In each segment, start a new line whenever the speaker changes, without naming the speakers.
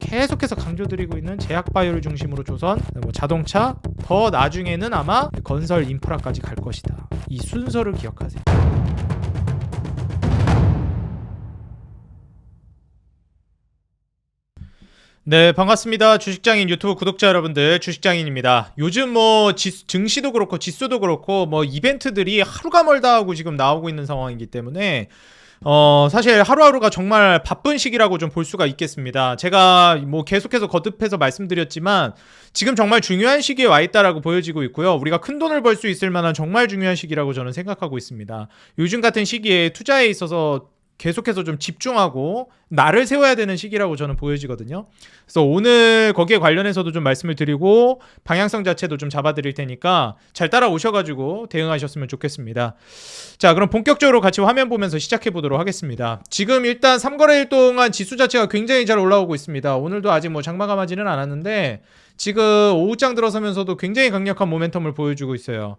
계속해서 강조드리고 있는 제약바이오를 중심으로 조선, 뭐 자동차, 더 나중에는 아마 건설 인프라까지 갈 것이다. 이 순서를 기억하세요. 네, 반갑습니다. 주식장인 유튜브 구독자 여러분들, 주식장인입니다. 요즘 뭐 증시도 그렇고 지수도 그렇고 뭐 이벤트들이 하루가 멀다 하고 지금 나오고 있는 상황이기 때문에 사실 하루하루가 정말 바쁜 시기라고 좀 볼 수가 있겠습니다. 제가 뭐 계속해서 거듭해서 말씀드렸지만 지금 정말 중요한 시기에 와 있다라고 보여지고 있고요. 우리가 큰 돈을 벌 수 있을 만한 정말 중요한 시기라고 저는 생각하고 있습니다. 요즘 같은 시기에 투자에 있어서 계속해서 좀 집중하고 날을 세워야 되는 시기라고 저는 보여지거든요. 그래서 오늘 거기에 관련해서도 좀 말씀을 드리고 방향성 자체도 좀 잡아드릴 테니까 잘 따라오셔가지고 대응하셨으면 좋겠습니다. 자, 그럼 본격적으로 같이 화면 보면서 시작해 보도록 하겠습니다. 지금 일단 3거래일 동안 지수 자체가 굉장히 잘 올라오고 있습니다. 오늘도 아직 뭐 장마감하지는 않았는데 지금 오후장 들어서면서도 굉장히 강력한 모멘텀을 보여주고 있어요.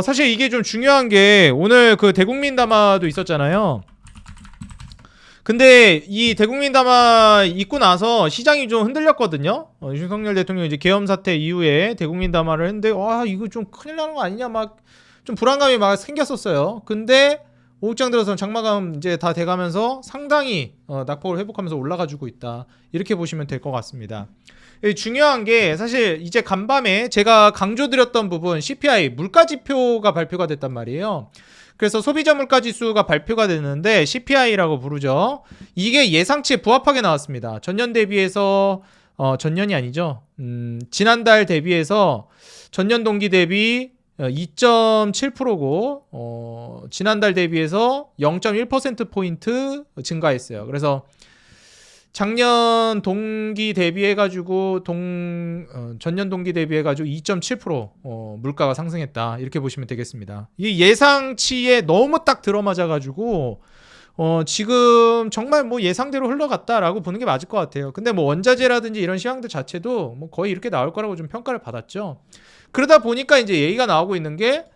사실 이게 좀 중요한 게 오늘 그 대국민 담화도 있었잖아요. 근데 이 대국민 담화 있고 나서 시장이 좀 흔들렸거든요. 윤석열 대통령 이제 계엄 사태 이후에 대국민 담화를 했는데 이거 좀 큰일 나는 거 아니냐 막 좀 불안감이 막 생겼었어요. 근데 오후장 들어서 장마감 이제 다 돼가면서 상당히 낙폭을 회복하면서 올라가지고 있다. 이렇게 보시면 될 것 같습니다. 중요한 게 사실 이제 간밤에 제가 강조드렸던 부분 CPI 물가지표가 발표가 됐단 말이에요. 그래서 소비자 물가지수가 발표가 됐는데 CPI라고 부르죠. 이게 예상치에 부합하게 나왔습니다. 전년 대비해서 전년이 아니죠. 지난달 대비해서 전년 동기 대비 2.7%고 지난달 대비해서 0.1%포인트 증가했어요. 그래서 작년 동기 대비해가지고 전년 동기 대비해가지고 2.7% 물가가 상승했다. 이렇게 보시면 되겠습니다. 이 예상치에 너무 딱 들어맞아가지고 지금 정말 뭐 예상대로 흘러갔다라고 보는 게 맞을 것 같아요. 근데 뭐 원자재라든지 이런 시황들 자체도 뭐 거의 이렇게 나올 거라고 좀 평가를 받았죠. 그러다 보니까 이제 얘기가 나오고 있는 게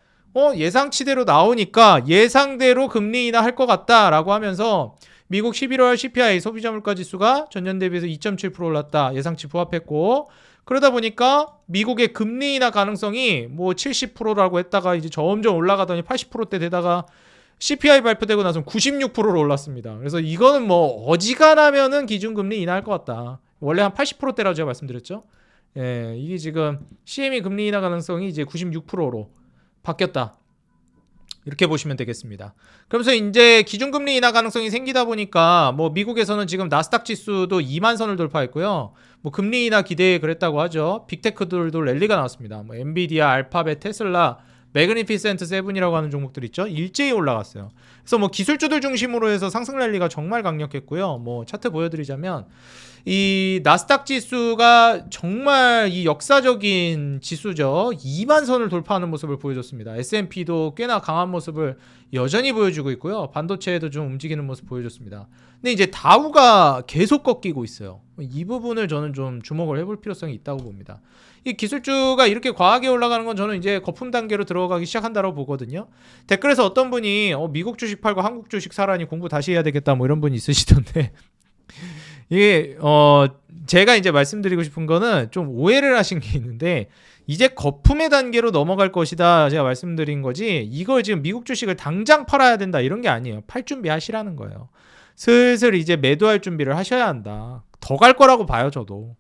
예상치대로 나오니까 예상대로 금리 인하 할 것 같다라고 하면서 미국 11월 CPI 소비자 물가 지수가 전년 대비해서 2.7% 올랐다. 예상치 부합했고 그러다 보니까 미국의 금리 인하 가능성이 뭐 70%라고 했다가 이제 점점 올라가더니 80%대 되다가 CPI 발표되고 나서 96%로 올랐습니다. 그래서 이거는 뭐 어지간하면은 기준금리 인하할 것 같다. 원래 한 80%대라고 제가 말씀드렸죠. 예, 이게 지금 CME 금리 인하 가능성이 이제 96%로 바뀌었다. 이렇게 보시면 되겠습니다. 그러면서 이제 기준금리 인하 가능성이 생기다 보니까 뭐 미국에서는 지금 나스닥 지수도 2만 선을 돌파했고요. 뭐 금리 인하 기대에 그랬다고 하죠. 빅테크들도 랠리가 나왔습니다. 뭐 엔비디아, 알파벳, 테슬라, 매그니피센트 세븐이라고 하는 종목들 있죠. 일제히 올라갔어요. 그래서 뭐 기술주들 중심으로 해서 상승 랠리가 정말 강력했고요. 뭐 차트 보여드리자면 이 나스닥 지수가 정말 이 역사적인 지수죠. 2만 선을 돌파하는 모습을 보여줬습니다. S&P도 꽤나 강한 모습을 여전히 보여주고 있고요. 반도체에도 좀 움직이는 모습 보여줬습니다. 근데 이제 다우가 계속 꺾이고 있어요. 이 부분을 저는 좀 주목을 해볼 필요성이 있다고 봅니다. 이 기술주가 이렇게 과하게 올라가는 건 저는 이제 거품 단계로 들어가기 시작한다고 보거든요. 댓글에서 어떤 분이 미국 주식 팔고 한국 주식 사라니 공부 다시 해야 되겠다 뭐 이런 분이 있으시던데 이게 제가 이제 말씀드리고 싶은 거는 좀 오해를 하신 게 있는데 이제 거품의 단계로 넘어갈 것이다 제가 말씀드린 거지 이걸 지금 미국 주식을 당장 팔아야 된다 이런 게 아니에요. 팔 준비하시라는 거예요. 슬슬 이제 매도할 준비를 하셔야 한다. 더 갈 거라고 봐요. 저도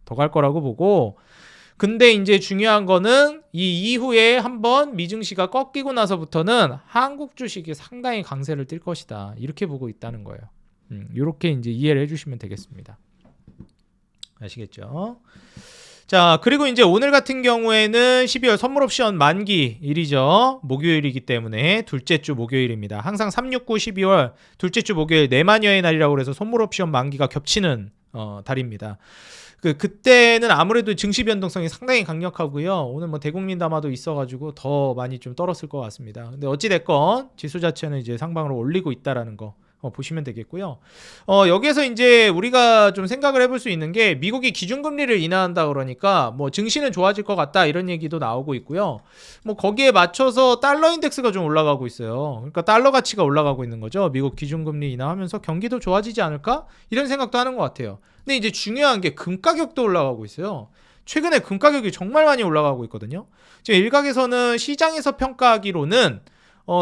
더 갈 거라고 보고 근데 이제 중요한 거는 이 이후에 한번 미증시가 꺾이고 나서부터는 한국 주식이 상당히 강세를 띨 것이다 이렇게 보고 있다는 거예요. 이렇게 이제 이해를 해주시면 되겠습니다. 아시겠죠? 자, 그리고 이제 오늘 같은 경우에는 12월 선물 옵션 만기 일이죠. 목요일이기 때문에 둘째 주 목요일입니다. 항상 369, 12월 둘째 주 목요일 내마녀의 날이라고 해서 선물 옵션 만기가 겹치는 달입니다. 그때는 아무래도 증시 변동성이 상당히 강력하고요. 오늘 뭐 대국민 담화도 있어가지고 더 많이 좀 떨었을 것 같습니다. 근데 어찌 됐건 지수 자체는 이제 상방으로 올리고 있다라는 거 보시면 되겠고요. 여기에서 이제 우리가 좀 생각을 해볼 수 있는 게 미국이 기준금리를 인하한다 그러니까 뭐 증시는 좋아질 것 같다 이런 얘기도 나오고 있고요. 뭐 거기에 맞춰서 달러 인덱스가 좀 올라가고 있어요. 그러니까 달러 가치가 올라가고 있는 거죠. 미국 기준금리 인하하면서 경기도 좋아지지 않을까? 이런 생각도 하는 것 같아요. 근데 이제 중요한 게 금 가격도 올라가고 있어요. 최근에 금 가격이 정말 많이 올라가고 있거든요. 지금 일각에서는 시장에서 평가하기로는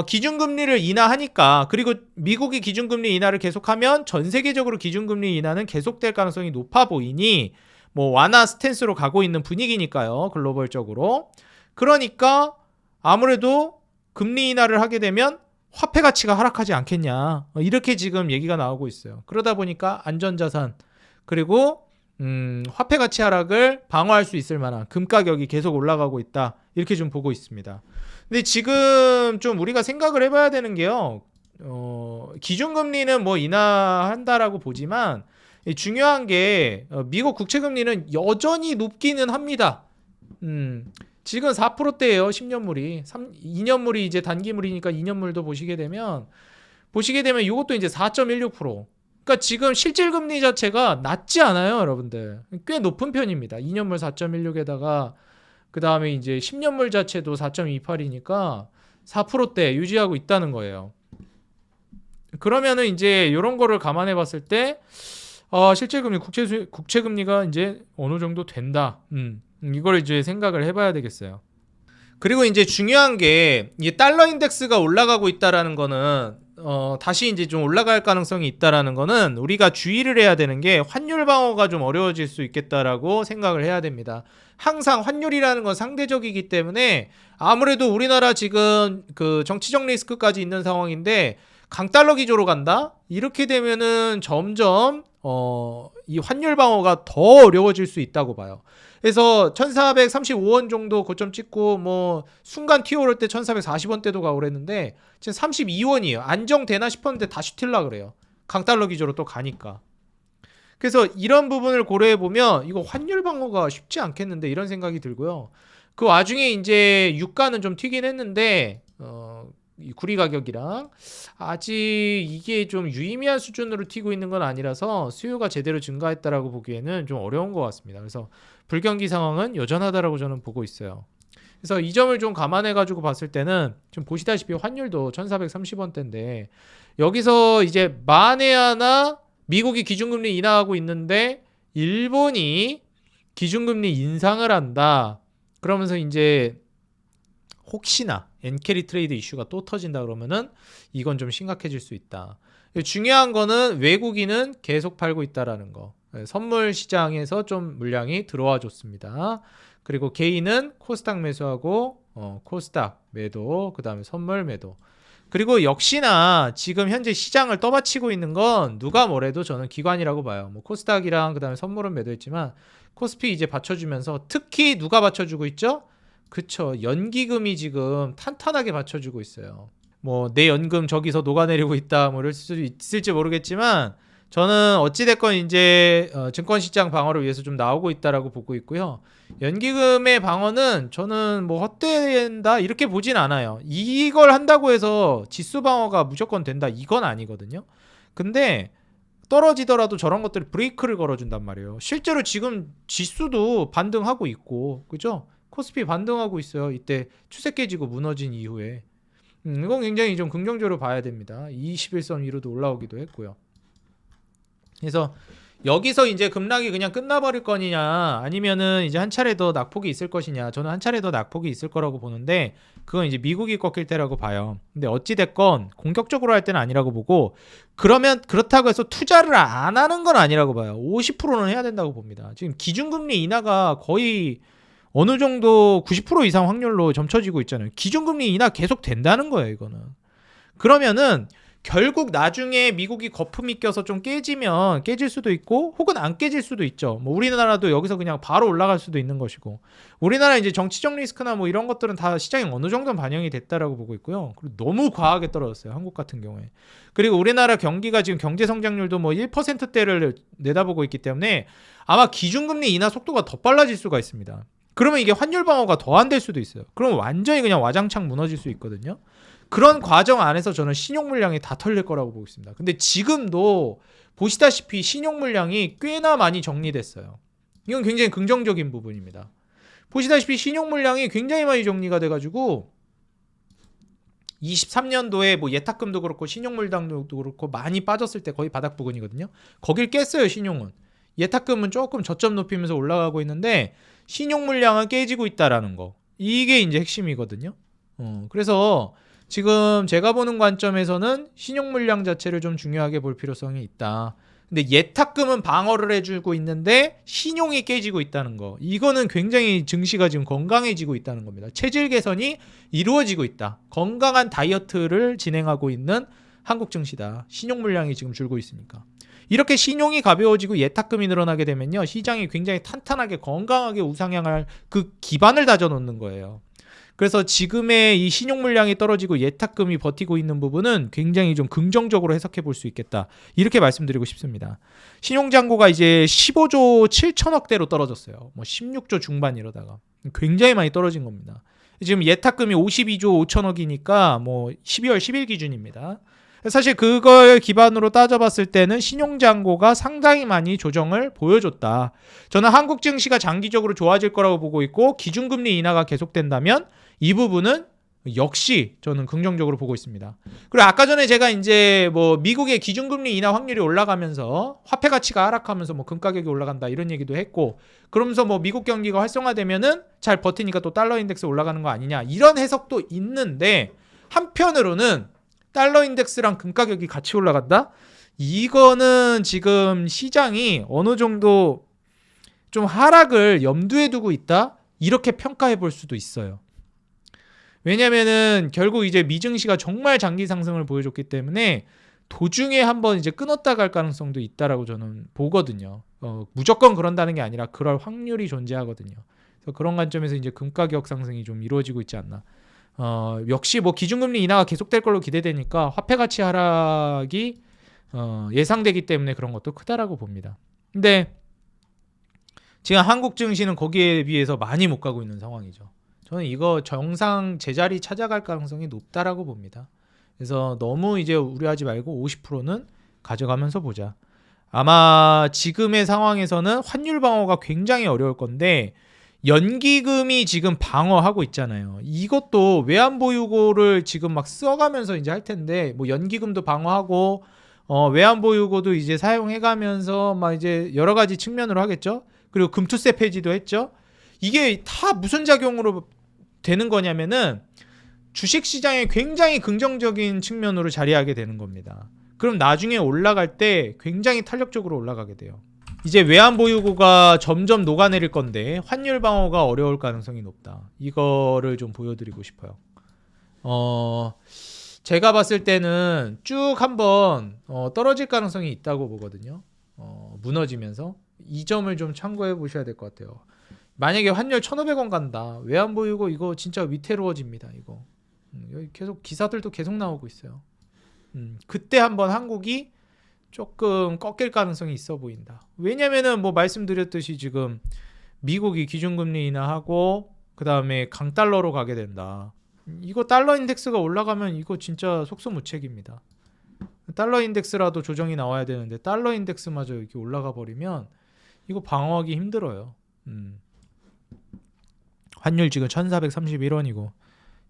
기준금리를 인하하니까 그리고 미국이 기준금리 인하를 계속하면 전 세계적으로 기준금리 인하는 계속될 가능성이 높아 보이니 뭐 완화 스탠스로 가고 있는 분위기니까요. 글로벌적으로. 그러니까 아무래도 금리 인하를 하게 되면 화폐 가치가 하락하지 않겠냐. 이렇게 지금 얘기가 나오고 있어요. 그러다 보니까 안전자산 그리고 화폐 가치 하락을 방어할 수 있을 만한 금 가격이 계속 올라가고 있다. 이렇게 좀 보고 있습니다. 근데 지금 좀 우리가 생각을 해봐야 되는 게요. 기준금리는 뭐 인하한다라고 보지만 중요한 게 미국 국채금리는 여전히 높기는 합니다. 지금 4%대예요. 10년물이. 2년물이 이제 단기물이니까 2년물도 보시게 되면 이것도 이제 4.16%. 그러니까 지금 실질금리 자체가 낮지 않아요, 여러분들. 꽤 높은 편입니다. 2년물 4.16에다가 그 다음에 이제 10년물 자체도 4.28이니까 4%대 유지하고 있다는 거예요. 그러면은 이제 이런 거를 감안해 봤을 때 실질금리 국채금리가 이제 어느 정도 된다. 이걸 이제 생각을 해봐야 되겠어요. 그리고 이제 중요한 게 이 달러 인덱스가 올라가고 있다라는 거는 다시 이제 좀 올라갈 가능성이 있다라는 거는 우리가 주의를 해야 되는 게 환율 방어가 좀 어려워질 수 있겠다라고 생각을 해야 됩니다. 항상 환율이라는 건 상대적이기 때문에 아무래도 우리나라 지금 그 정치적 리스크까지 있는 상황인데 강달러 기조로 간다? 이렇게 되면은 점점 이 환율 방어가 더 어려워질 수 있다고 봐요. 그래서 1435원 정도 고점 찍고 뭐 순간 튀어오를 때 1440원대도 가고 그랬는데 지금 32원이에요. 안정되나 싶었는데 다시 튈라 그래요. 강달러 기조로 또 가니까. 그래서 이런 부분을 고려해 보면 이거 환율 방어가 쉽지 않겠는데 이런 생각이 들고요. 그 와중에 이제 유가는 좀 튀긴 했는데 이 구리 가격이랑 아직 이게 좀 유의미한 수준으로 튀고 있는 건 아니라서 수요가 제대로 증가했다라고 보기에는 좀 어려운 것 같습니다. 그래서 불경기 상황은 여전하다라고 저는 보고 있어요. 그래서 이 점을 좀 감안해 가지고 봤을 때는 좀 보시다시피 환율도 1430원대인데 여기서 이제 만에 하나 미국이 기준금리 인하하고 있는데 일본이 기준금리 인상을 한다. 그러면서 이제 혹시나 엔캐리 트레이드 이슈가 또 터진다 그러면은 이건 좀 심각해질 수 있다. 중요한 거는 외국인은 계속 팔고 있다라는 거. 선물 시장에서 좀 물량이 들어와 줬습니다. 그리고 개인은 코스닥 매수하고 코스닥 매도, 그 다음에 선물 매도. 그리고 역시나 지금 현재 시장을 떠받치고 있는 건 누가 뭐래도 저는 기관이라고 봐요. 뭐 코스닥이랑 그 다음에 선물은 매도했지만 코스피 이제 받쳐주면서 특히 누가 받쳐주고 있죠? 그쵸. 연기금이 지금 탄탄하게 받쳐주고 있어요. 뭐 내 연금 저기서 녹아내리고 있다 뭐 이럴 수도 있을지 모르겠지만 저는 어찌됐건 이제 증권시장 방어를 위해서 좀 나오고 있다라고 보고 있고요. 연기금의 방어는 저는 뭐 헛된다 이렇게 보진 않아요. 이걸 한다고 해서 지수 방어가 무조건 된다 이건 아니거든요. 근데 떨어지더라도 저런 것들이 브레이크를 걸어준단 말이에요. 실제로 지금 지수도 반등하고 있고 그죠? 코스피 반등하고 있어요. 이때 추세 깨지고 무너진 이후에 이건 굉장히 좀 긍정적으로 봐야 됩니다. 21선 위로도 올라오기도 했고요. 그래서 여기서 이제 급락이 그냥 끝나버릴 거냐 아니면은 이제 한 차례 더 낙폭이 있을 것이냐 저는 한 차례 더 낙폭이 있을 거라고 보는데 그건 이제 미국이 꺾일 때라고 봐요. 근데 어찌됐건 공격적으로 할 때는 아니라고 보고 그러면 그렇다고 해서 투자를 안 하는 건 아니라고 봐요. 50%는 해야 된다고 봅니다. 지금 기준금리 인하가 거의 어느 정도 90% 이상 확률로 점쳐지고 있잖아요. 기준금리 인하 계속 된다는 거예요, 이거는. 그러면은 결국 나중에 미국이 거품이 껴서 좀 깨지면 깨질 수도 있고 혹은 안 깨질 수도 있죠. 뭐 우리나라도 여기서 그냥 바로 올라갈 수도 있는 것이고 우리나라 이제 정치적 리스크나 뭐 이런 것들은 다 시장에 어느 정도는 반영이 됐다라고 보고 있고요. 그리고 너무 과하게 떨어졌어요. 한국 같은 경우에. 그리고 우리나라 경기가 지금 경제 성장률도 뭐 1%대를 내다보고 있기 때문에 아마 기준금리 인하 속도가 더 빨라질 수가 있습니다. 그러면 이게 환율 방어가 더 안 될 수도 있어요. 그럼 완전히 그냥 와장창 무너질 수 있거든요. 그런 과정 안에서 저는 신용 물량이 다 털릴 거라고 보고 있습니다. 근데 지금도 보시다시피 신용 물량이 꽤나 많이 정리됐어요. 이건 굉장히 긍정적인 부분입니다. 보시다시피 신용 물량이 굉장히 많이 정리가 돼가지고 23년도에 뭐 예탁금도 그렇고 신용 물량도 그렇고 많이 빠졌을 때 거의 바닥 부근이거든요. 거길 깼어요. 신용은. 예탁금은 조금 저점 높이면서 올라가고 있는데 신용 물량은 깨지고 있다라는 거. 이게 이제 핵심이거든요. 그래서 지금 제가 보는 관점에서는 신용 물량 자체를 좀 중요하게 볼 필요성이 있다. 근데 예탁금은 방어를 해주고 있는데 신용이 깨지고 있다는 거. 이거는 굉장히 증시가 지금 건강해지고 있다는 겁니다. 체질 개선이 이루어지고 있다. 건강한 다이어트를 진행하고 있는 한국 증시다. 신용 물량이 지금 줄고 있으니까. 이렇게 신용이 가벼워지고 예탁금이 늘어나게 되면요. 시장이 굉장히 탄탄하게 건강하게 우상향할 그 기반을 다져놓는 거예요. 그래서 지금의 이 신용 물량이 떨어지고 예탁금이 버티고 있는 부분은 굉장히 좀 긍정적으로 해석해 볼 수 있겠다. 이렇게 말씀드리고 싶습니다. 신용잔고가 이제 15조 7천억대로 떨어졌어요. 뭐 16조 중반 이러다가 굉장히 많이 떨어진 겁니다. 지금 예탁금이 52조 5천억이니까 뭐 12월 10일 기준입니다. 사실 그걸 기반으로 따져봤을 때는 신용잔고가 상당히 많이 조정을 보여줬다. 저는 한국 증시가 장기적으로 좋아질 거라고 보고 있고 기준금리 인하가 계속된다면 이 부분은 역시 저는 긍정적으로 보고 있습니다. 그리고 아까 전에 제가 이제 뭐 미국의 기준금리 인하 확률이 올라가면서 화폐 가치가 하락하면서 뭐 금 가격이 올라간다 이런 얘기도 했고 그러면서 뭐 미국 경기가 활성화되면은 잘 버티니까 또 달러 인덱스 올라가는 거 아니냐 이런 해석도 있는데 한편으로는 달러 인덱스랑 금 가격이 같이 올라간다? 이거는 지금 시장이 어느 정도 좀 하락을 염두에 두고 있다? 이렇게 평가해 볼 수도 있어요. 왜냐면은 결국 이제 미증시가 정말 장기 상승을 보여줬기 때문에 도중에 한번 이제 끊었다 갈 가능성도 있다라고 저는 보거든요. 무조건 그런다는 게 아니라 그럴 확률이 존재하거든요. 그래서 그런 관점에서 이제 금 가격 상승이 좀 이루어지고 있지 않나. 역시 뭐 기준금리 인하가 계속될 걸로 기대되니까 화폐 가치 하락이 예상되기 때문에 그런 것도 크다라고 봅니다. 근데 지금 한국 증시는 거기에 비해서 많이 못 가고 있는 상황이죠. 저는 이거 정상 제자리 찾아갈 가능성이 높다라고 봅니다. 그래서 너무 이제 우려하지 말고 50%는 가져가면서 보자. 아마 지금의 상황에서는 환율 방어가 굉장히 어려울 건데 연기금이 지금 방어하고 있잖아요. 이것도 외환보유고를 지금 막 써가면서 이제 할 텐데 뭐 연기금도 방어하고 외환보유고도 이제 사용해가면서 막 이제 여러 가지 측면으로 하겠죠. 그리고 금투세 폐지도 했죠. 이게 다 무슨 작용으로 되는 거냐면은 주식시장에 굉장히 긍정적인 측면으로 자리하게 되는 겁니다. 그럼 나중에 올라갈 때 굉장히 탄력적으로 올라가게 돼요. 이제 외환보유고가 점점 녹아내릴 건데 환율 방어가 어려울 가능성이 높다. 이거를 좀 보여드리고 싶어요. 제가 봤을 때는 쭉 한번 떨어질 가능성이 있다고 보거든요. 무너지면서 이 점을 좀 참고해 보셔야 될 것 같아요. 만약에 환율 1,500원 간다. 외환보유고 이거 진짜 위태로워집니다. 이거 여기 계속 기사들도 계속 나오고 있어요. 그때 한번 한국이 조금 꺾일 가능성이 있어 보인다. 왜냐면은 뭐 말씀드렸듯이 지금 미국이 기준금리 인하하고 그 다음에 강달러로 가게 된다. 이거 달러 인덱스가 올라가면 이거 진짜 속수무책입니다. 달러 인덱스라도 조정이 나와야 되는데 달러 인덱스마저 이렇게 올라가 버리면 이거 방어하기 힘들어요. 환율 지금 1,431원이고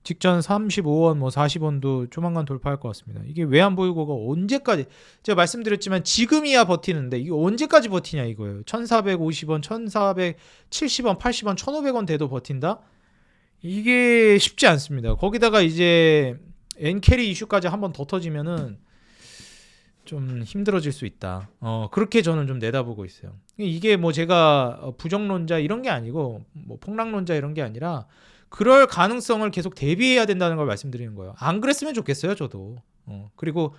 직전 35원 뭐 40원도 조만간 돌파할 것 같습니다. 이게 외환보유고가 언제까지 제가 말씀드렸지만 지금이야 버티는데 이게 언제까지 버티냐 이거예요. 1,450원, 1,470원, 80원, 1,500원 돼도 버틴다? 이게 쉽지 않습니다. 거기다가 이제 엔캐리 이슈까지 한번 더 터지면은 좀 힘들어질 수 있다. 그렇게 저는 좀 내다보고 있어요. 이게 뭐 제가 부정론자 이런 게 아니고 뭐 폭락론자 이런 게 아니라 그럴 가능성을 계속 대비해야 된다는 걸 말씀드리는 거예요. 안 그랬으면 좋겠어요, 저도. 그리고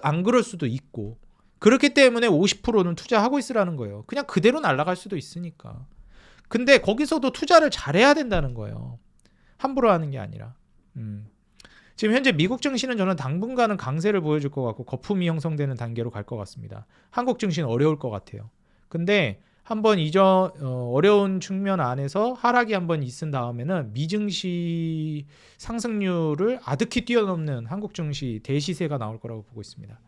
안 그럴 수도 있고. 그렇기 때문에 50%는 투자하고 있으라는 거예요. 그냥 그대로 날아갈 수도 있으니까. 근데 거기서도 투자를 잘해야 된다는 거예요. 함부로 하는 게 아니라. 지금 현재 미국 증시는 저는 당분간은 강세를 보여줄 것 같고 거품이 형성되는 단계로 갈 것 같습니다. 한국 증시는 어려울 것 같아요. 근데 한번 이전 어려운 측면 안에서 하락이 한번 있은 다음에는 미증시 상승률을 아득히 뛰어넘는 한국 증시 대시세가 나올 거라고 보고 있습니다.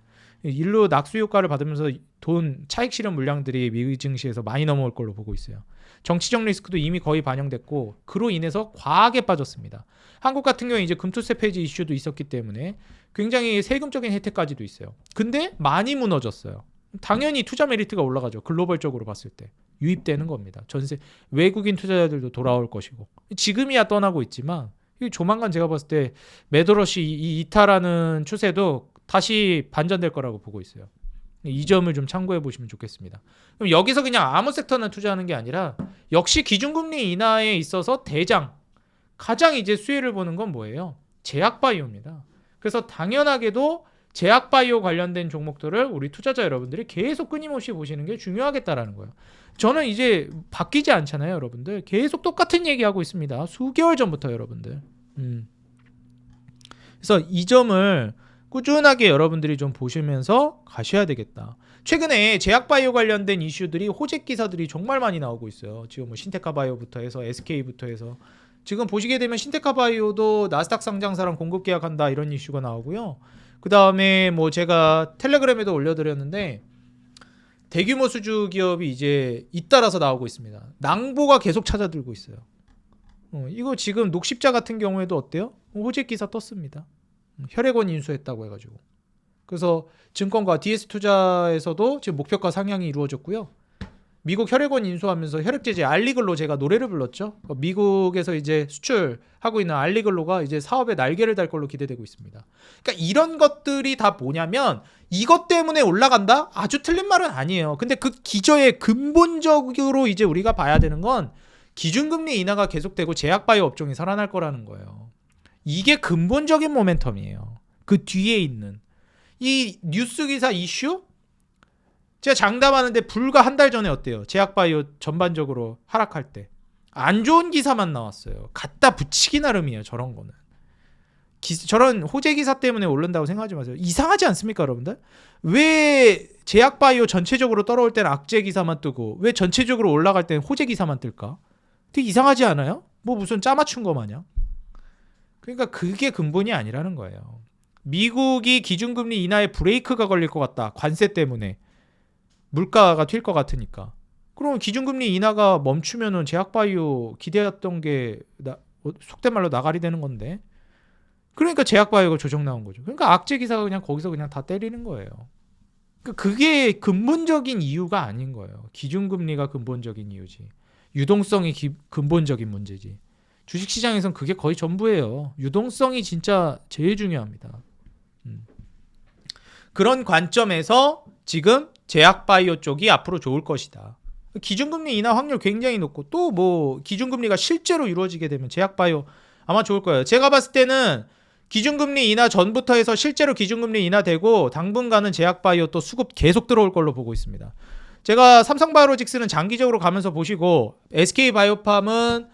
일로 낙수 효과를 받으면서 돈 차익 실현 물량들이 미증시에서 많이 넘어올 걸로 보고 있어요. 정치적 리스크도 이미 거의 반영됐고 그로 인해서 과하게 빠졌습니다. 한국 같은 경우에 이제 금투세 폐지 이슈도 있었기 때문에 굉장히 세금적인 혜택까지도 있어요. 근데 많이 무너졌어요. 당연히 투자 메리트가 올라가죠. 글로벌적으로 봤을 때 유입되는 겁니다. 전세 외국인 투자자들도 돌아올 것이고 지금이야 떠나고 있지만 조만간 제가 봤을 때 매도러시 이탈하는 추세도 다시 반전될 거라고 보고 있어요. 이 점을 좀 참고해 보시면 좋겠습니다. 그럼 여기서 그냥 아무 섹터나 투자하는 게 아니라 역시 기준금리 인하에 있어서 가장 이제 수혜를 보는 건 뭐예요? 제약바이오입니다. 그래서 당연하게도 제약바이오 관련된 종목들을 우리 투자자 여러분들이 계속 끊임없이 보시는 게 중요하겠다라는 거예요. 저는 이제 바뀌지 않잖아요, 여러분들. 계속 똑같은 얘기하고 있습니다. 수개월 전부터 여러분들. 그래서 이 점을 꾸준하게 여러분들이 좀 보시면서 가셔야 되겠다. 최근에 제약바이오 관련된 이슈들이 호재 기사들이 정말 많이 나오고 있어요. 지금 뭐 신테카바이오부터 해서 SK부터 해서 지금 보시게 되면 신테카바이오도 나스닥 상장사랑 공급 계약한다 이런 이슈가 나오고요. 그 다음에 뭐 제가 텔레그램에도 올려드렸는데 대규모 수주 기업이 이제 잇따라서 나오고 있습니다. 낭보가 계속 찾아들고 있어요. 이거 지금 녹십자 같은 경우에도 어때요? 호재 기사 떴습니다. 혈액원 인수했다고 해가지고. 그래서 증권가 DS투자에서도 지금 목표가 상향이 이루어졌고요. 미국 혈액원 인수하면서 혈액제제 알리글로 제가 노래를 불렀죠. 미국에서 이제 수출하고 있는 알리글로가 이제 사업에 날개를 달 걸로 기대되고 있습니다. 그러니까 이런 것들이 다 뭐냐면 이것 때문에 올라간다? 아주 틀린 말은 아니에요. 근데 그 기저에 근본적으로 이제 우리가 봐야 되는 건 기준금리 인하가 계속되고 제약바이오 업종이 살아날 거라는 거예요. 이게 근본적인 모멘텀이에요. 그 뒤에 있는 이 뉴스 기사 이슈? 제가 장담하는데 불과 한 달 전에 어때요? 제약바이오 전반적으로 하락할 때 안 좋은 기사만 나왔어요. 갖다 붙이기 나름이에요. 저런 거는 저런 호재 기사 때문에 오른다고 생각하지 마세요. 이상하지 않습니까, 여러분들? 왜 제약바이오 전체적으로 떨어올 때는 악재 기사만 뜨고 왜 전체적으로 올라갈 때는 호재 기사만 뜰까? 되게 이상하지 않아요? 뭐 무슨 짜맞춘 거 마냥. 그러니까 그게 근본이 아니라는 거예요. 미국이 기준금리 인하에 브레이크가 걸릴 것 같다. 관세 때문에. 물가가 튈 것 같으니까. 그럼 기준금리 인하가 멈추면은 제약바이오 기대했던 게 속된 말로 나가리 되는 건데. 그러니까 제약바이오가 조정 나온 거죠. 그러니까 악재 기사가 그냥 거기서 그냥 다 때리는 거예요. 그러니까 그게 근본적인 이유가 아닌 거예요. 기준금리가 근본적인 이유지. 유동성이 근본적인 문제지. 주식시장에선 그게 거의 전부예요. 유동성이 진짜 제일 중요합니다. 그런 관점에서 지금 제약바이오 쪽이 앞으로 좋을 것이다. 기준금리 인하 확률 굉장히 높고 또 뭐 기준금리가 실제로 이루어지게 되면 제약바이오 아마 좋을 거예요. 제가 봤을 때는 기준금리 인하 전부터 해서 실제로 기준금리 인하되고 당분간은 제약바이오 또 수급 계속 들어올 걸로 보고 있습니다. 제가 삼성바이오로직스는 장기적으로 가면서 보시고 SK바이오팜은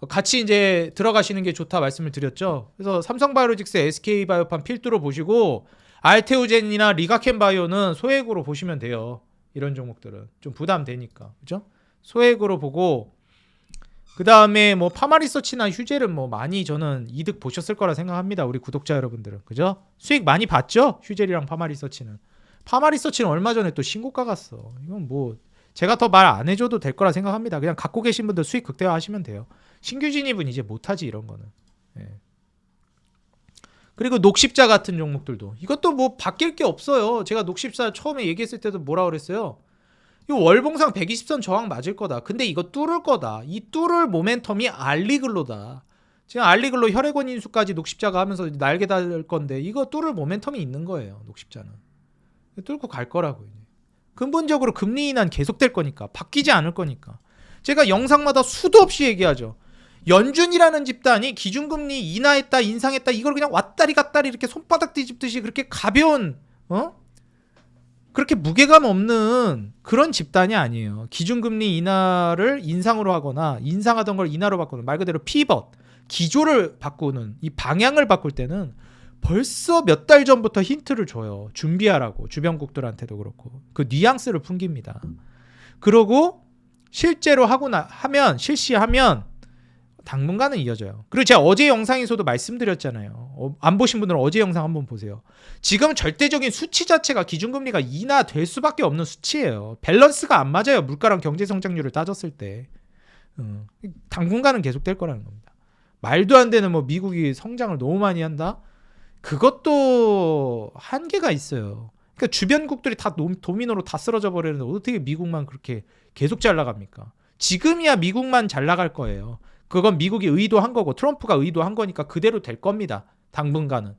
같이 이제 들어가시는 게 좋다 말씀을 드렸죠. 그래서 삼성바이오로직스, SK바이오팜 필두로 보시고 알테오젠이나 리가켄바이오는 소액으로 보시면 돼요. 이런 종목들은 좀 부담되니까, 그죠? 소액으로 보고 그 다음에 뭐 파마리서치나 휴젤은 뭐 많이 저는 이득 보셨을 거라 생각합니다. 우리 구독자 여러분들은, 그죠? 수익 많이 봤죠? 휴젤이랑 파마리서치는 얼마 전에 또 신고가 갔어. 이건 뭐 제가 더 말 안 해줘도 될 거라 생각합니다. 그냥 갖고 계신 분들 수익 극대화하시면 돼요. 신규 진입은 이제 못하지 이런 거는. 예. 그리고 녹십자 같은 종목들도 이것도 뭐 바뀔 게 없어요. 제가 녹십자 처음에 얘기했을 때도 뭐라 그랬어요? 이 월봉상 120선 저항 맞을 거다. 근데 이거 뚫을 거다. 이 뚫을 모멘텀이 알리글로다. 지금 알리글로 혈액원 인수까지 녹십자가 하면서 날개 달 건데 이거 뚫을 모멘텀이 있는 거예요. 녹십자는 뚫고 갈 거라고. 이제 근본적으로 금리 인하는 계속될 거니까 바뀌지 않을 거니까. 제가 영상마다 수도 없이 얘기하죠. 연준이라는 집단이 기준금리 인하했다 인상했다 이걸 그냥 왔다리 갔다리 이렇게 손바닥 뒤집듯이 그렇게 가벼운 그렇게 무게감 없는 그런 집단이 아니에요. 기준금리 인하를 인상으로 하거나 인상하던 걸 인하로 바꾸는 말 그대로 피벗 기조를 바꾸는 이 방향을 바꿀 때는 벌써 몇 달 전부터 힌트를 줘요. 준비하라고. 주변국들한테도 그렇고. 그 뉘앙스를 풍깁니다. 그러고 실제로 실시하면 당분간은 이어져요. 그리고 제가 어제 영상에서도 말씀드렸잖아요. 안 보신 분들은 어제 영상 한번 보세요. 지금 절대적인 수치 자체가 기준금리가 인하될 수밖에 없는 수치예요. 밸런스가 안 맞아요. 물가랑 경제성장률을 따졌을 때. 당분간은 계속될 거라는 겁니다. 말도 안 되는 뭐 미국이 성장을 너무 많이 한다? 그것도 한계가 있어요. 그러니까 주변국들이 다 도미노로 다 쓰러져 버리는데 어떻게 미국만 그렇게 계속 잘 나갑니까? 지금이야 미국만 잘 나갈 거예요. 그건 미국이 의도한 거고 트럼프가 의도한 거니까 그대로 될 겁니다. 당분간은.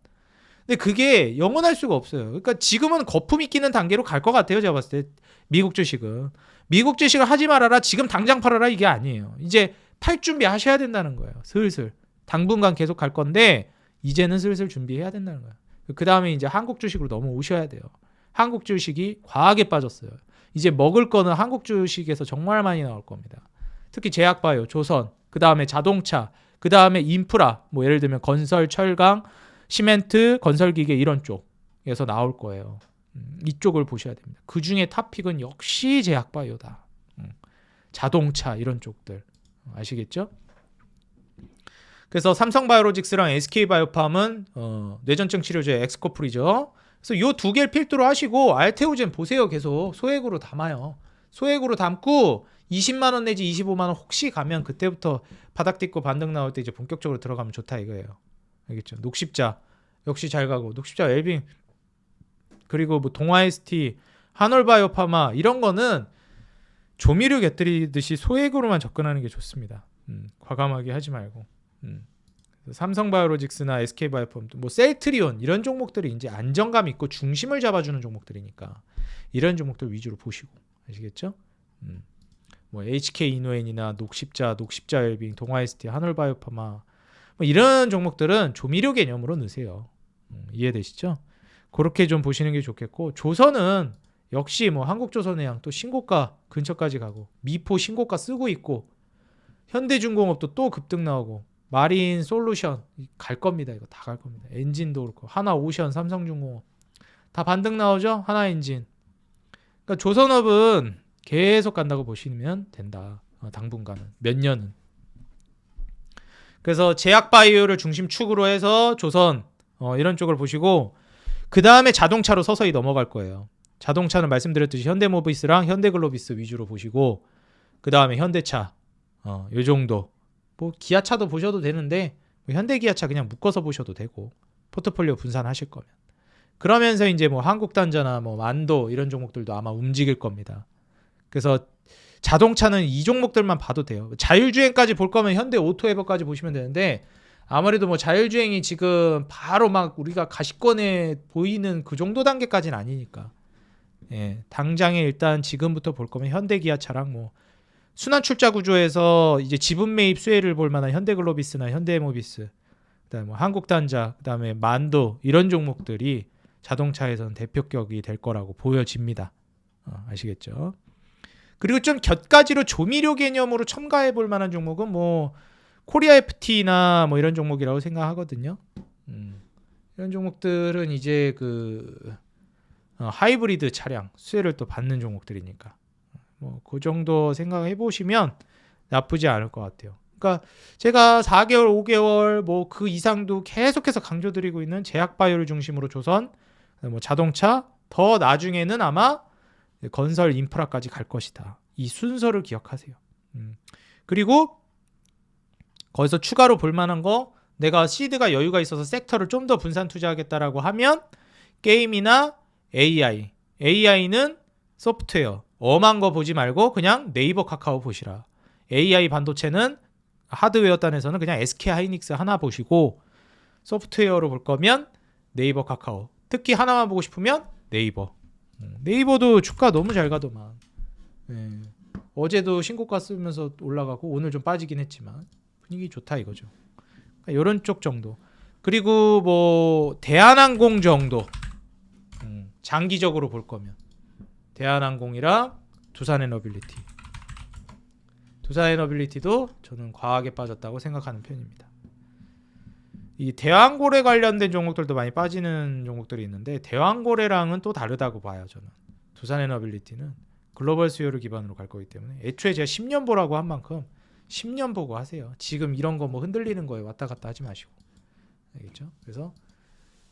근데 그게 영원할 수가 없어요. 그러니까 지금은 거품이 끼는 단계로 갈 것 같아요. 제가 봤을 때 미국 주식은. 미국 주식을 하지 말아라. 지금 당장 팔아라. 이게 아니에요. 이제 팔 준비 하셔야 된다는 거예요. 슬슬. 당분간 계속 갈 건데 이제는 슬슬 준비해야 된다는 거예요. 그 다음에 이제 한국 주식으로 넘어오셔야 돼요. 한국 주식이 과하게 빠졌어요. 이제 먹을 거는 한국 주식에서 정말 많이 나올 겁니다. 특히 제약바이오, 조선, 그 다음에 자동차, 그 다음에 인프라, 뭐 예를 들면 건설, 철강, 시멘트, 건설기계 이런 쪽에서 나올 거예요. 이쪽을 보셔야 됩니다. 그 중에 탑픽은 역시 제약바이오다. 자동차 이런 쪽들 아시겠죠? 그래서 삼성바이오로직스랑 SK바이오팜은 뇌전증 치료제 엑스코풀이죠. 그래서 이 두 개를 필두로 하시고 알테오젠 보세요. 계속 소액으로 담아요. 소액으로 담고 20만 원 내지 25만 원 혹시 가면 그때부터 바닥 딛고 반등 나올 때 이제 본격적으로 들어가면 좋다 이거예요. 알겠죠? 녹십자 역시 잘 가고 녹십자 웰빙 그리고 뭐 동아ST, 한올바이오파마 이런 거는 조미료 곁들이듯이 소액으로만 접근하는 게 좋습니다. 과감하게 하지 말고. 삼성바이오로직스나 SK바이오팜, 뭐 셀트리온 이런 종목들이 이제 안정감 있고 중심을 잡아주는 종목들이니까 이런 종목들 위주로 보시고 아시겠죠? 뭐 HK이노엔이나 녹십자 웰빙, 동아ST, 한올바이오파마 뭐 이런 종목들은 조미료 개념으로 넣으세요. 이해되시죠? 그렇게 좀 보시는 게 좋겠고 조선은 역시 뭐 한국조선해양 또 신고가 근처까지 가고 미포 신고가 쓰고 있고 현대중공업도 또 급등 나오고 마린 솔루션 갈 겁니다. 이거 다 갈 겁니다. 엔진도 그렇고 하나오션, 삼성중공업 다 반등 나오죠. 하나엔진. 그러니까 조선업은 계속 간다고 보시면 된다. 당분간은 몇 년은. 그래서 제약바이오를 중심 축으로 해서 조선 이런 쪽을 보시고 그 다음에 자동차로 서서히 넘어갈 거예요. 자동차는 말씀드렸듯이 현대모비스랑 현대글로비스 위주로 보시고 그 다음에 현대차 요 정도. 뭐 기아차도 보셔도 되는데 뭐 현대기아차 그냥 묶어서 보셔도 되고 포트폴리오 분산하실 거면 그러면서 이제 뭐 한국단자나 뭐 만도 이런 종목들도 아마 움직일 겁니다. 그래서 자동차는 이 종목들만 봐도 돼요. 자율주행까지 볼 거면 현대오토에버까지 보시면 되는데 아무래도 뭐 자율주행이 지금 바로 막 우리가 가시권에 보이는 그 정도 단계까지는 아니니까 예, 당장에 일단 지금부터 볼 거면 현대기아차랑 뭐 순환 출자 구조에서 이제 지분 매입 수혜를 볼 만한 현대글로비스나 현대모비스, 그다음에 뭐 한국단자, 그다음에 만도 이런 종목들이 자동차에서는 대표격이 될 거라고 보여집니다. 아시겠죠? 그리고 좀 곁가지로 조미료 개념으로 첨가해 볼 만한 종목은 뭐 코리아 FT나 뭐 이런 종목이라고 생각하거든요. 이런 종목들은 이제 그 하이브리드 차량 수혜를 또 받는 종목들이니까. 뭐 그 정도 생각해 보시면 나쁘지 않을 것 같아요. 그러니까 제가 4개월, 5개월 뭐 그 이상도 계속해서 강조드리고 있는 제약바이오를 중심으로 조선, 뭐 자동차, 더 나중에는 아마 건설 인프라까지 갈 것이다. 이 순서를 기억하세요. 그리고 거기서 추가로 볼 만한 거 내가 시드가 여유가 있어서 섹터를 좀 더 분산 투자하겠다라고 하면 게임이나 AI. AI는 소프트웨어. 엄한 거 보지 말고 그냥 네이버 카카오 보시라. AI 반도체는 하드웨어 단에서는 그냥 SK 하이닉스 하나 보시고 소프트웨어로 볼 거면 네이버 카카오. 특히 하나만 보고 싶으면 네이버. 네이버도 주가 너무 잘 가더만. 네. 어제도 신고가 쓰면서 올라가고 오늘 좀 빠지긴 했지만 분위기 좋다 이거죠. 그러니까 이런 쪽 정도. 그리고 뭐 대한항공 정도. 장기적으로 볼 거면 대한항공이랑 두산에너빌리티. 두산에너빌리티도 저는 과하게 빠졌다고 생각하는 편입니다. 이 대왕고래 관련된 종목들도 많이 빠지는 종목들이 있는데 대왕고래랑은 또 다르다고 봐요. 저는 두산에너빌리티는 글로벌 수요를 기반으로 갈 거기 때문에 애초에 제가 10년 보라고 한 만큼 10년 보고 하세요. 지금 이런 거 뭐 흔들리는 거에 왔다 갔다 하지 마시고. 알겠죠? 그래서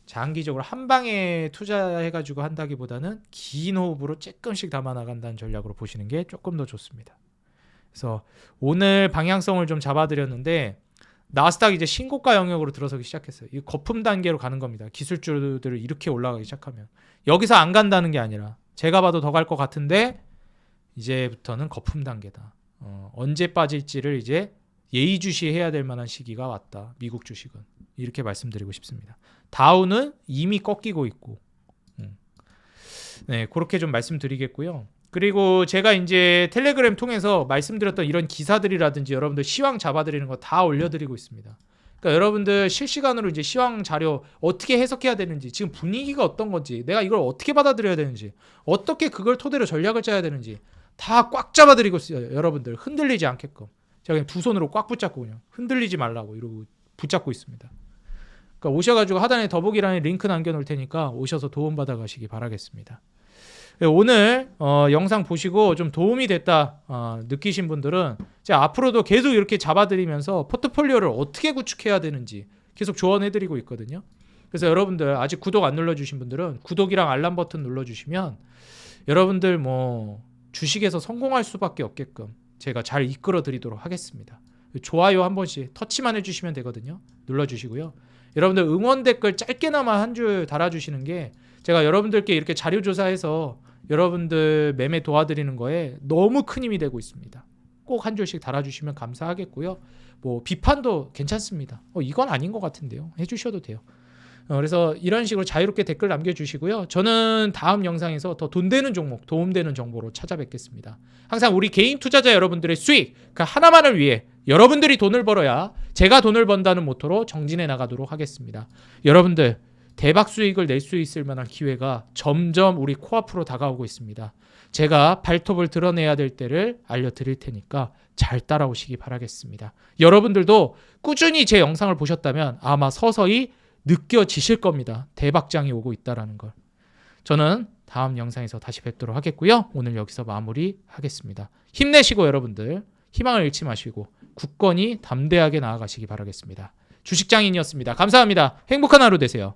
장기적으로 한 방에 투자해가지고 한다기보다는 긴 호흡으로 조금씩 담아 나간다는 전략으로 보시는 게 조금 더 좋습니다. 그래서 오늘 방향성을 좀 잡아드렸는데 나스닥 이제 신고가 영역으로 들어서기 시작했어요. 이 거품 단계로 가는 겁니다. 기술주들을 이렇게 올라가기 시작하면 여기서 안 간다는 게 아니라 제가 봐도 더 갈 것 같은데 이제부터는 거품 단계다. 언제 빠질지를 이제 예의주시해야 될 만한 시기가 왔다. 미국 주식은 이렇게 말씀드리고 싶습니다. 다우는 이미 꺾이고 있고, 네 그렇게 좀 말씀드리겠고요. 그리고 제가 이제 텔레그램 통해서 말씀드렸던 이런 기사들이라든지 여러분들 시황 잡아드리는 거 다 올려드리고 있습니다. 그러니까 여러분들 실시간으로 이제 시황 자료 어떻게 해석해야 되는지, 지금 분위기가 어떤 건지, 내가 이걸 어떻게 받아들여야 되는지, 어떻게 그걸 토대로 전략을 짜야 되는지 다 꽉 잡아드리고 있어요. 여러분들 흔들리지 않게끔 제가 그냥 두 손으로 꽉 붙잡고 그냥 흔들리지 말라고 이러고 붙잡고 있습니다. 그러니까 오셔가지고 하단에 더보기란에 링크 남겨놓을 테니까 오셔서 도움받아 가시기 바라겠습니다. 오늘 영상 보시고 좀 도움이 됐다 느끼신 분들은 제가 앞으로도 계속 이렇게 잡아드리면서 포트폴리오를 어떻게 구축해야 되는지 계속 조언해드리고 있거든요. 그래서 여러분들 아직 구독 안 눌러주신 분들은 구독이랑 알람 버튼 눌러주시면 여러분들 뭐 주식에서 성공할 수밖에 없게끔 제가 잘 이끌어 드리도록 하겠습니다. 좋아요 한 번씩 터치만 해주시면 되거든요. 눌러주시고요. 여러분들 응원 댓글 짧게나마 한 줄 달아주시는 게 제가 여러분들께 이렇게 자료 조사해서 여러분들 매매 도와드리는 거에 너무 큰 힘이 되고 있습니다. 꼭 한 줄씩 달아주시면 감사하겠고요. 뭐 비판도 괜찮습니다. 이건 아닌 것 같은데요. 해주셔도 돼요. 그래서 이런 식으로 자유롭게 댓글 남겨주시고요. 저는 다음 영상에서 더 돈 되는 종목, 도움되는 정보로 찾아뵙겠습니다. 항상 우리 개인 투자자 여러분들의 수익, 그 하나만을 위해 여러분들이 돈을 벌어야 제가 돈을 번다는 모토로 정진해 나가도록 하겠습니다. 여러분들 대박 수익을 낼 수 있을 만한 기회가 점점 우리 코앞으로 다가오고 있습니다. 제가 발톱을 드러내야 될 때를 알려드릴 테니까 잘 따라오시기 바라겠습니다. 여러분들도 꾸준히 제 영상을 보셨다면 아마 서서히 느껴지실 겁니다. 대박장이 오고 있다는 걸. 저는 다음 영상에서 다시 뵙도록 하겠고요. 오늘 여기서 마무리하겠습니다. 힘내시고 여러분들 희망을 잃지 마시고 굳건히 담대하게 나아가시기 바라겠습니다. 주식장인이었습니다. 감사합니다. 행복한 하루 되세요.